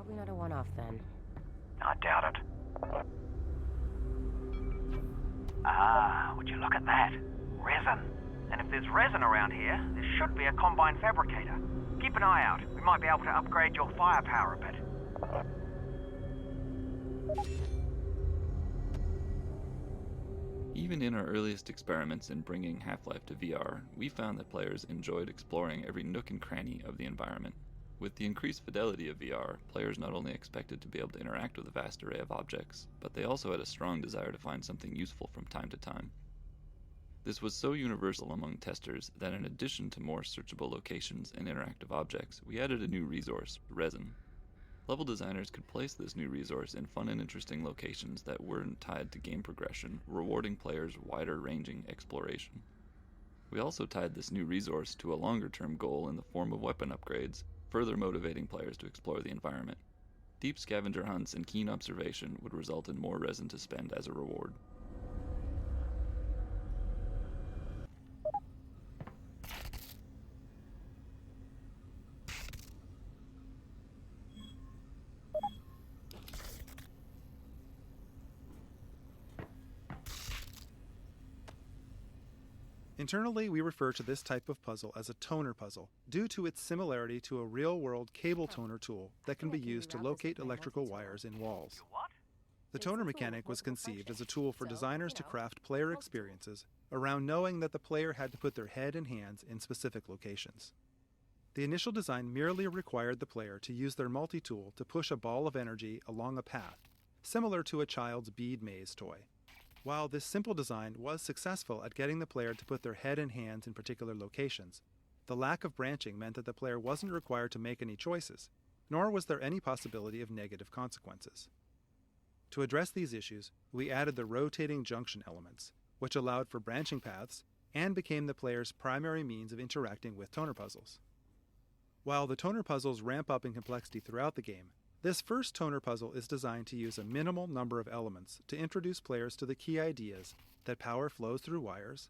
Probably not a one-off then. I doubt it. Ah, would you look at that? Resin. And if there's resin around here, there should be a combine fabricator. Keep an eye out. We might be able to upgrade your firepower a bit. Even in our earliest experiments in bringing Half-Life to VR, we found that players enjoyed exploring every nook and cranny of the environment. With the increased fidelity of VR, players not only expected to be able to interact with a vast array of objects, but they also had a strong desire to find something useful from time to time. This was so universal among testers that in addition to more searchable locations and interactive objects, we added a new resource, resin. Level designers could place this new resource in fun and interesting locations that weren't tied to game progression, rewarding players wider-ranging exploration. We also tied this new resource to a longer-term goal in the form of weapon upgrades, further motivating players to explore the environment. Deep scavenger hunts and keen observation would result in more resin to spend as a reward. Internally, we refer to this type of puzzle as a toner puzzle, due to its similarity to a real-world cable toner tool that can be used to locate electrical wires in walls. The toner mechanic was conceived as a tool for designers to craft player experiences around knowing that the player had to put their head and hands in specific locations. The initial design merely required the player to use their multi-tool to push a ball of energy along a path, similar to a child's bead maze toy. While this simple design was successful at getting the player to put their head and hands in particular locations, the lack of branching meant that the player wasn't required to make any choices, nor was there any possibility of negative consequences. To address these issues, we added the rotating junction elements, which allowed for branching paths and became the player's primary means of interacting with toner puzzles. While the toner puzzles ramp up in complexity throughout the game, this first toner puzzle is designed to use a minimal number of elements to introduce players to the key ideas that power flows through wires,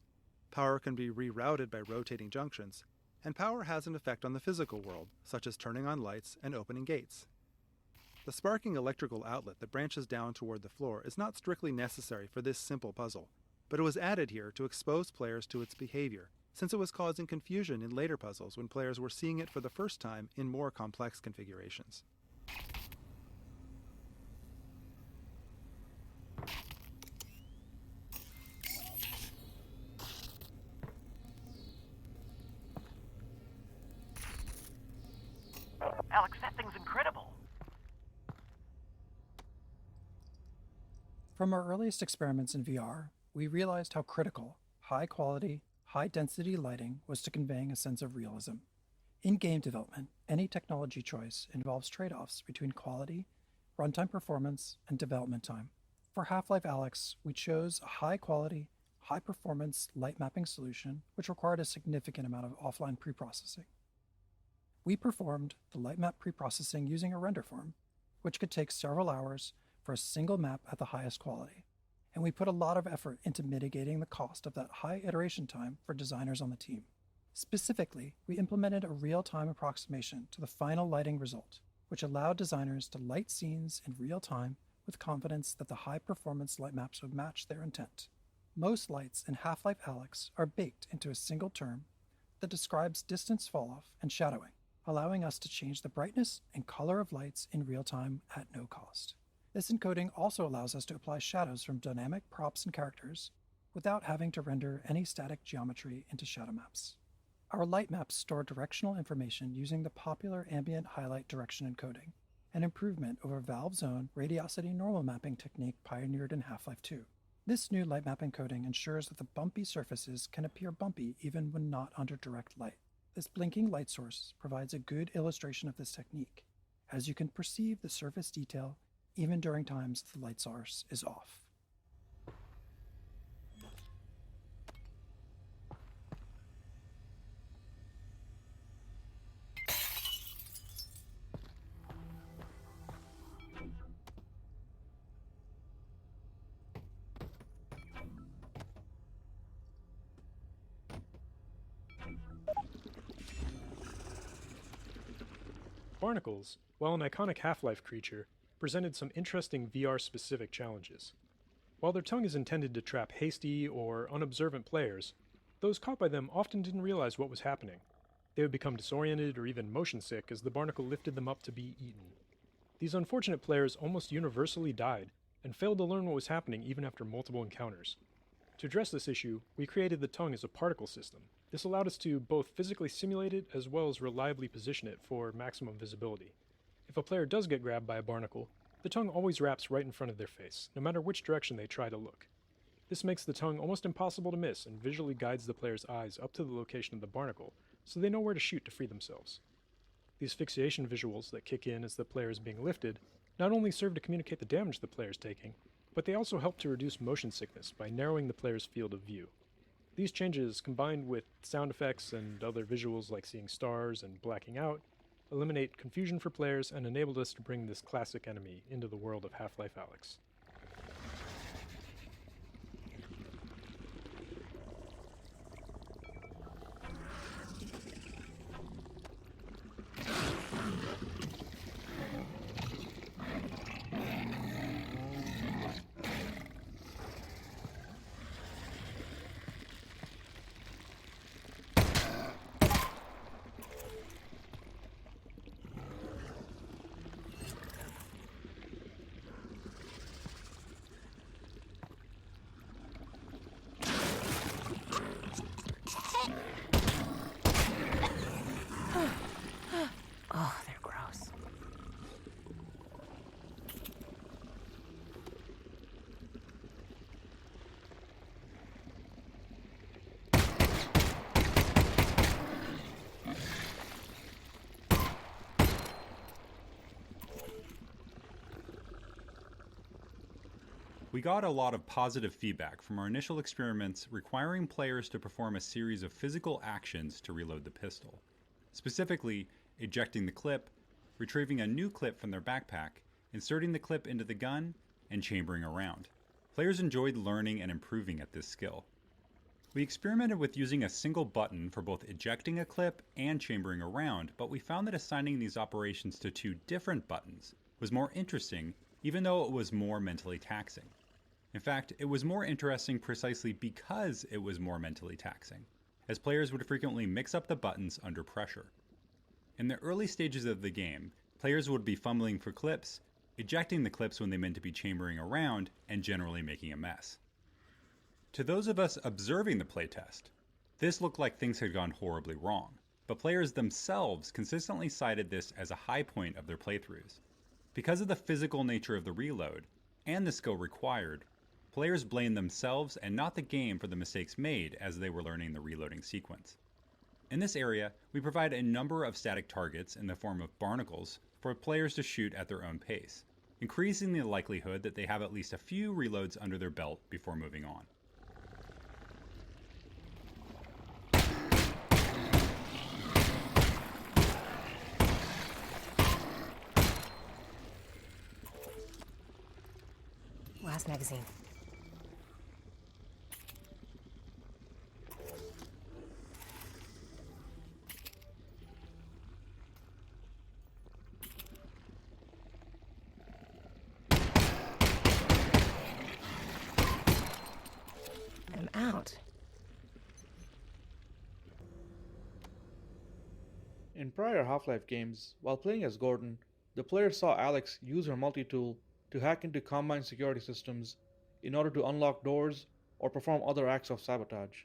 power can be rerouted by rotating junctions, and power has an effect on the physical world, such as turning on lights and opening gates. The sparking electrical outlet that branches down toward the floor is not strictly necessary for this simple puzzle, but it was added here to expose players to its behavior, since it was causing confusion in later puzzles when players were seeing it for the first time in more complex configurations. Alyx, that thing's incredible. From our earliest experiments in VR, we realized how critical high-quality, high-density lighting was to conveying a sense of realism. In game development, any technology choice involves trade-offs between quality, runtime performance, and development time. For Half-Life Alyx, we chose a high-quality, high-performance light mapping solution which required a significant amount of offline preprocessing. We performed the light map preprocessing using a render farm, which could take several hours for a single map at the highest quality, and we put a lot of effort into mitigating the cost of that high iteration time for designers on the team. Specifically, we implemented a real-time approximation to the final lighting result, which allowed designers to light scenes in real time with confidence that the high-performance light maps would match their intent. Most lights in Half-Life Alyx are baked into a single term that describes distance falloff and shadowing, allowing us to change the brightness and color of lights in real time at no cost. This encoding also allows us to apply shadows from dynamic props and characters without having to render any static geometry into shadow maps. Our light maps store directional information using the popular ambient highlight direction encoding, an improvement over Valve's own radiosity normal mapping technique pioneered in Half-Life 2. This new light map encoding ensures that the bumpy surfaces can appear bumpy even when not under direct light. This blinking light source provides a good illustration of this technique, as you can perceive the surface detail even during times the light source is off. barnacles, while an iconic Half-Life creature, presented some interesting VR-specific challenges. While their tongue is intended to trap hasty or unobservant players, those caught by them often didn't realize what was happening. They would become disoriented or even motion sick as the barnacle lifted them up to be eaten. These unfortunate players almost universally died, and failed to learn what was happening even after multiple encounters. To address this issue, we created the tongue as a particle system. This allowed us to both physically simulate it as well as reliably position it for maximum visibility. If a player does get grabbed by a barnacle, the tongue always wraps right in front of their face, no matter which direction they try to look. This makes the tongue almost impossible to miss and visually guides the player's eyes up to the location of the barnacle, so they know where to shoot to free themselves. These fixation visuals that kick in as the player is being lifted not only serve to communicate the damage the player is taking, but they also help to reduce motion sickness by narrowing the player's field of view. These changes, combined with sound effects and other visuals like seeing stars and blacking out, eliminate confusion for players and enabled us to bring this classic enemy into the world of Half-Life Alyx. Oh, they're gross. We got a lot of positive feedback from our initial experiments requiring players to perform a series of physical actions to reload the pistol. Specifically, ejecting the clip, retrieving a new clip from their backpack, inserting the clip into the gun, and chambering around. Players enjoyed learning and improving at this skill. We experimented with using a single button for both ejecting a clip and chambering around, but we found that assigning these operations to two different buttons was more interesting, even though it was more mentally taxing. In fact, it was more interesting precisely because it was more mentally taxing, as players would frequently mix up the buttons under pressure. In the early stages of the game, players would be fumbling for clips, ejecting the clips when they meant to be chambering around, and generally making a mess. To those of us observing the playtest, this looked like things had gone horribly wrong, but players themselves consistently cited this as a high point of their playthroughs. Because of the physical nature of the reload, and the skill required, players blamed themselves and not the game for the mistakes made as they were learning the reloading sequence. In this area, we provide a number of static targets in the form of barnacles for players to shoot at their own pace, increasing the likelihood that they have at least a few reloads under their belt before moving on. Last magazine. I'm out. In prior Half-Life games, while playing as Gordon, the player saw Alyx use her multi-tool to hack into Combine security systems in order to unlock doors or perform other acts of sabotage.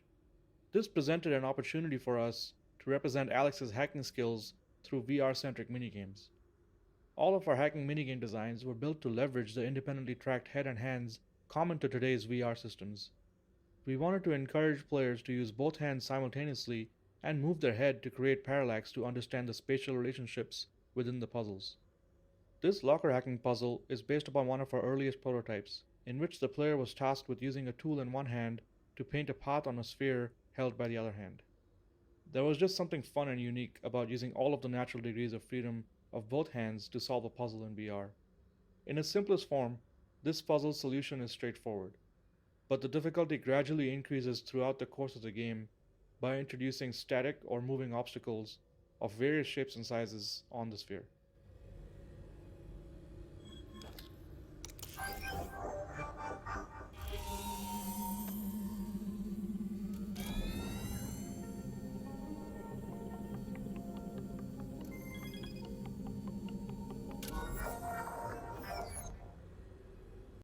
This presented an opportunity for us to represent Alyx's hacking skills through VR-centric minigames. All of our hacking minigame designs were built to leverage the independently tracked head and hands common to today's VR systems. We wanted to encourage players to use both hands simultaneously and move their head to create parallax to understand the spatial relationships within the puzzles. This locker hacking puzzle is based upon one of our earliest prototypes, in which the player was tasked with using a tool in one hand to paint a path on a sphere held by the other hand. There was just something fun and unique about using all of the natural degrees of freedom of both hands to solve a puzzle in VR. In its simplest form, this puzzle solution is straightforward, but the difficulty gradually increases throughout the course of the game by introducing static or moving obstacles of various shapes and sizes on the sphere.